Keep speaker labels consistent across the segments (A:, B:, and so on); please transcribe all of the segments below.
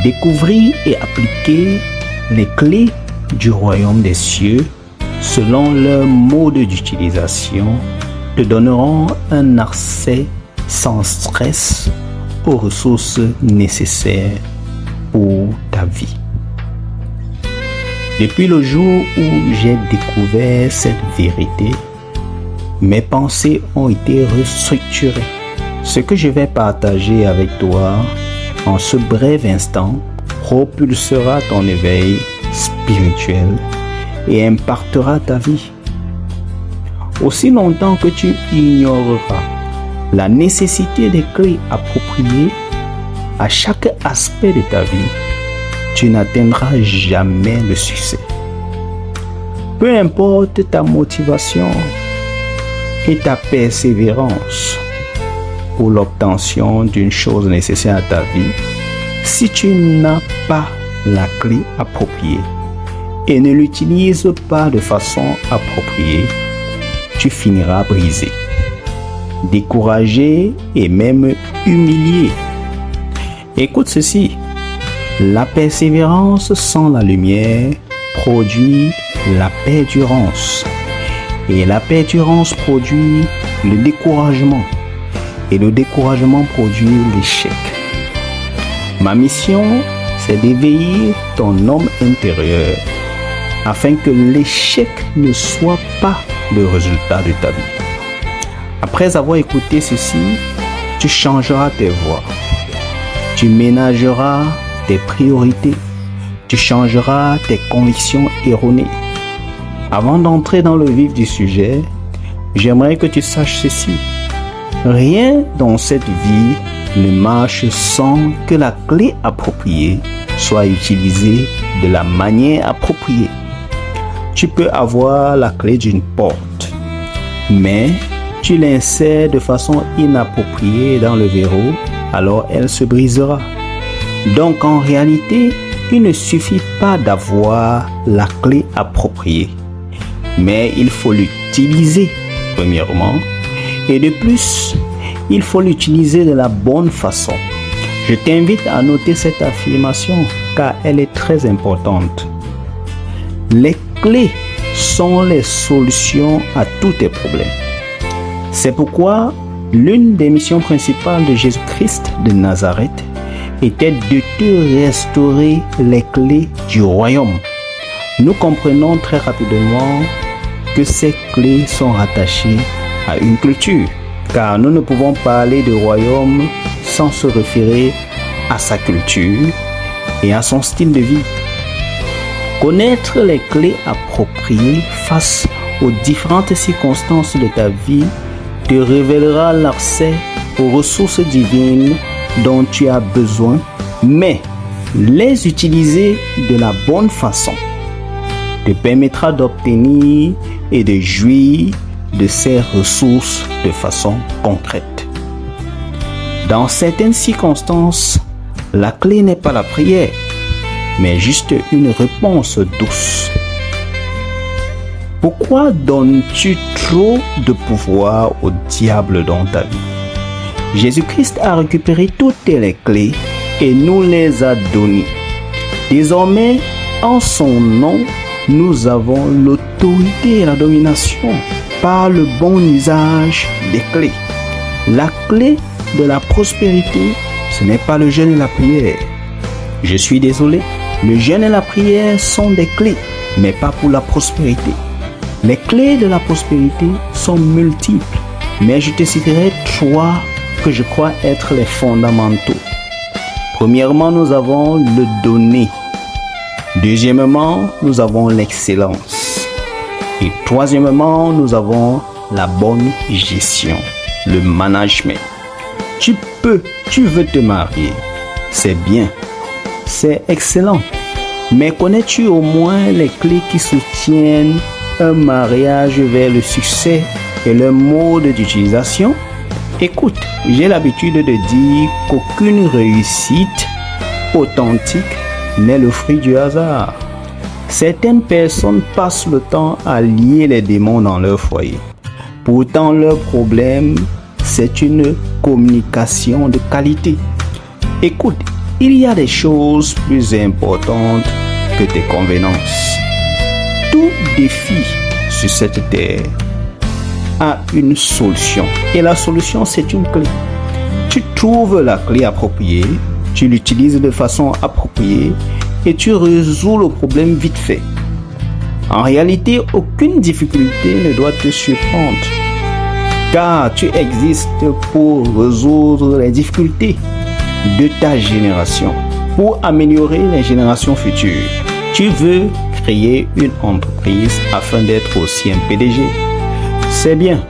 A: Découvrir et appliquer les clés du royaume des cieux selon leur mode d'utilisation te donneront un accès sans stress aux ressources nécessaires pour ta vie. Depuis le jour où j'ai découvert cette vérité, mes pensées ont été restructurées. Ce que je vais partager avec toi en ce bref instant propulsera ton éveil spirituel et impactera ta vie. Aussi longtemps que tu ignoreras la nécessité des clés appropriées à chaque aspect de ta vie, tu n'atteindras jamais le succès. Peu importe ta motivation et ta persévérance pour l'obtention d'une chose nécessaire à ta vie, si tu n'as pas la clé appropriée et ne l'utilise pas de façon appropriée, tu finiras brisé, découragé et même humilié. Écoute ceci, la persévérance sans la lumière produit la perdurance et la perdurance produit le découragement et le découragement produit l'échec. Ma mission, c'est d'éveiller ton homme intérieur afin que l'échec ne soit pas le résultat de ta vie. Après avoir écouté ceci, tu changeras tes voies, tu ménageras tes priorités, tu changeras tes convictions erronées. Avant d'entrer dans le vif du sujet, j'aimerais que tu saches ceci. Rien dans cette vie ne marche sans que la clé appropriée soit utilisée de la manière appropriée. Tu peux avoir la clé d'une porte, mais tu l'insères de façon inappropriée dans le verrou, alors elle se brisera. Donc en réalité, il ne suffit pas d'avoir la clé appropriée, mais il faut l'utiliser premièrement, et de plus, il faut l'utiliser de la bonne façon. Je t'invite à noter cette affirmation car elle est très importante. Les clés sont les solutions à tous tes problèmes. C'est pourquoi l'une des missions principales de Jésus-Christ de Nazareth était de te restaurer les clés du royaume. Nous comprenons très rapidement que ces clés sont rattachées à une culture, car nous ne pouvons parler de royaume sans se référer à sa culture et à son style de vie. Connaître les clés appropriées face aux différentes circonstances de ta vie te révélera l'accès aux ressources divines dont tu as besoin, mais les utiliser de la bonne façon te permettra d'obtenir et de jouir de ces ressources de façon concrète. Dans certaines circonstances, la clé n'est pas la prière, mais juste une réponse douce. Pourquoi donnes-tu trop de pouvoir au diable dans ta vie? Jésus-Christ a récupéré toutes les clés et nous les a données. Désormais, en son nom, nous avons l'autorité et la domination par le bon usage des clés. La clé de la prospérité, ce n'est pas le jeûne et la prière. Je suis désolé, le jeûne et la prière sont des clés, mais pas pour la prospérité. Les clés de la prospérité sont multiples, mais je te citerai trois que je crois être les fondamentaux. Premièrement, nous avons le donner. Deuxièmement, nous avons l'excellence. Et troisièmement, nous avons la bonne gestion, le management. Tu veux te marier, c'est bien, c'est excellent. Mais connais-tu au moins les clés qui soutiennent un mariage vers le succès et le mode d'utilisation? Écoute, j'ai l'habitude de dire qu'aucune réussite authentique n'est le fruit du hasard. Certaines personnes passent le temps à lier les démons dans leur foyer. Pourtant, leur problème, c'est une communication de qualité. Écoute, Il y a des choses plus importantes que tes convenances. Tout défi sur cette terre a une solution. Et la solution, c'est une clé. Tu trouves la clé appropriée, tu l'utilises de façon appropriée et tu résous le problème vite fait. En réalité, aucune difficulté ne doit te surprendre, car tu existes pour résoudre les difficultés de ta génération, pour améliorer les générations futures. Tu veux créer une entreprise afin d'être aussi un PDG. C'est bien.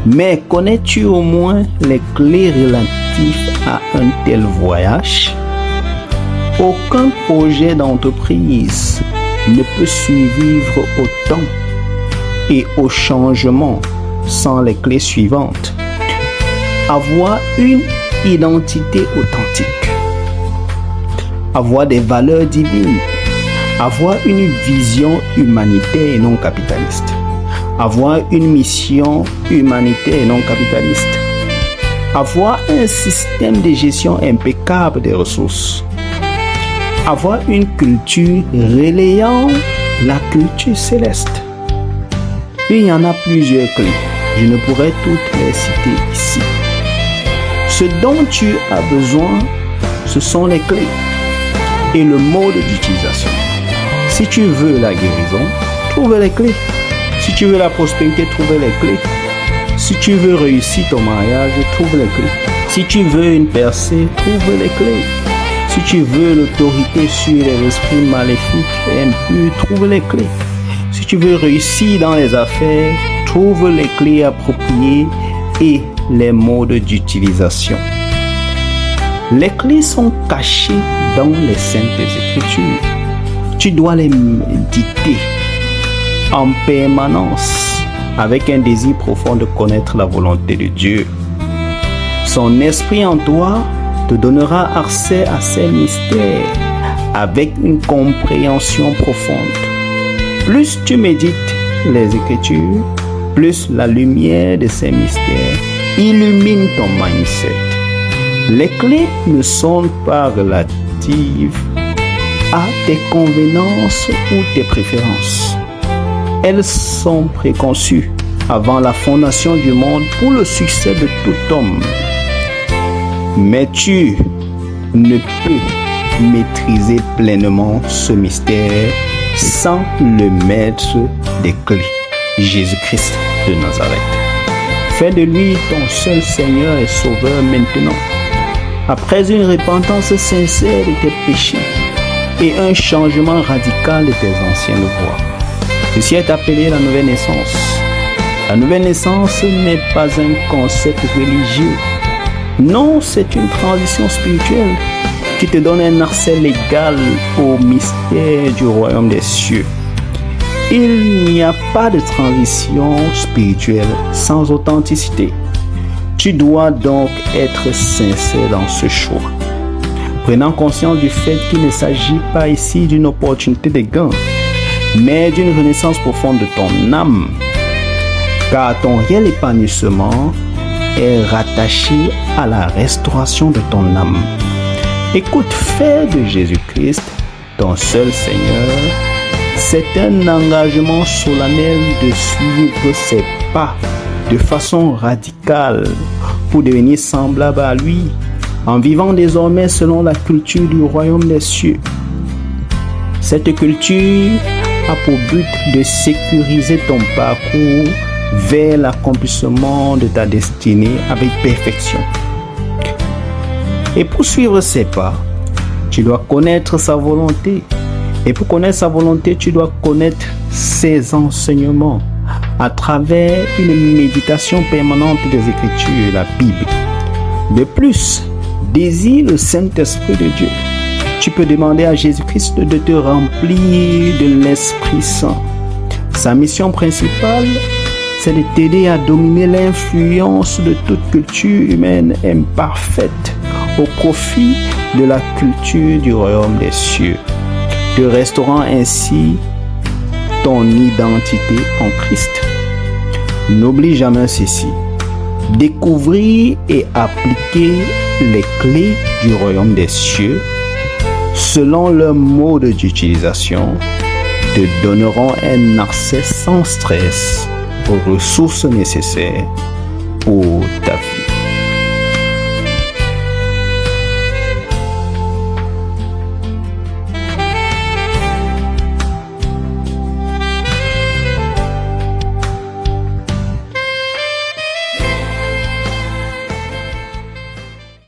A: Mais connais-tu au moins les clés relatives à un tel voyage? Aucun projet d'entreprise ne peut survivre au temps et au changement sans les clés suivantes. Avoir une identité authentique, avoir des valeurs divines, avoir une vision humanitaire et non capitaliste, avoir une mission humanitaire et non capitaliste, avoir un système de gestion impeccable des ressources, avoir une culture relayant la culture céleste. Il y en a plusieurs clés. Je ne pourrais toutes les citer ici. Ce dont tu as besoin, ce sont les clés et le mode d'utilisation. Si tu veux la guérison, trouve les clés. Si tu veux la prospérité, trouve les clés. Si tu veux réussir ton mariage, trouve les clés. Si tu veux une percée, trouve les clés. Si tu veux l'autorité sur les esprits maléfiques et impurs, trouve les clés. Si tu veux réussir dans les affaires, trouve les clés appropriées et les modes d'utilisation. Les clés sont cachées dans les Saintes Écritures. Tu dois les méditer en permanence avec un désir profond de connaître la volonté de Dieu. Son esprit en toi te donnera accès à ces mystères avec une compréhension profonde. Plus tu médites les Écritures, plus la lumière de ces mystères illumine ton mindset. Les clés ne sont pas relatives à tes convenances ou tes préférences. Elles sont préconçues avant la fondation du monde pour le succès de tout homme. Mais tu ne peux maîtriser pleinement ce mystère sans le maître des clés, Jésus-Christ de Nazareth. Fais de lui ton seul Seigneur et Sauveur maintenant. Après une repentance sincère de tes péchés et un changement radical de tes anciennes voies. Ceci est appelé la nouvelle naissance. La nouvelle naissance n'est pas un concept religieux. Non, c'est une transition spirituelle qui te donne un accès légal au mystère du royaume des cieux. Il n'y a pas de transition spirituelle sans authenticité. Tu dois donc être sincère dans ce choix. Prenant conscience du fait qu'il ne s'agit pas ici d'une opportunité de gain, mais d'une renaissance profonde de ton âme, car ton réel épanouissement est rattaché à la restauration de ton âme. Écoute, fais de Jésus-Christ ton seul Seigneur. C'est un engagement solennel de suivre ses pas de façon radicale pour devenir semblable à lui, en vivant désormais selon la culture du royaume des cieux. Cette culture a pour but de sécuriser ton parcours vers l'accomplissement de ta destinée avec perfection. Et pour suivre ses pas, tu dois connaître sa volonté. Et pour connaître sa volonté, tu dois connaître ses enseignements à travers une méditation permanente des Écritures, la Bible. De plus, désire le Saint-Esprit de Dieu. Tu peux demander à Jésus-Christ de te remplir de l'Esprit Saint. Sa mission principale, c'est de t'aider à dominer l'influence de toute culture humaine imparfaite au profit de la culture du royaume des cieux, te restaurant ainsi ton identité en Christ. N'oublie jamais ceci: découvrir et appliquer les clés du royaume des cieux, selon leur mode d'utilisation, te donneront un accès sans stress aux ressources nécessaires pour ta vie.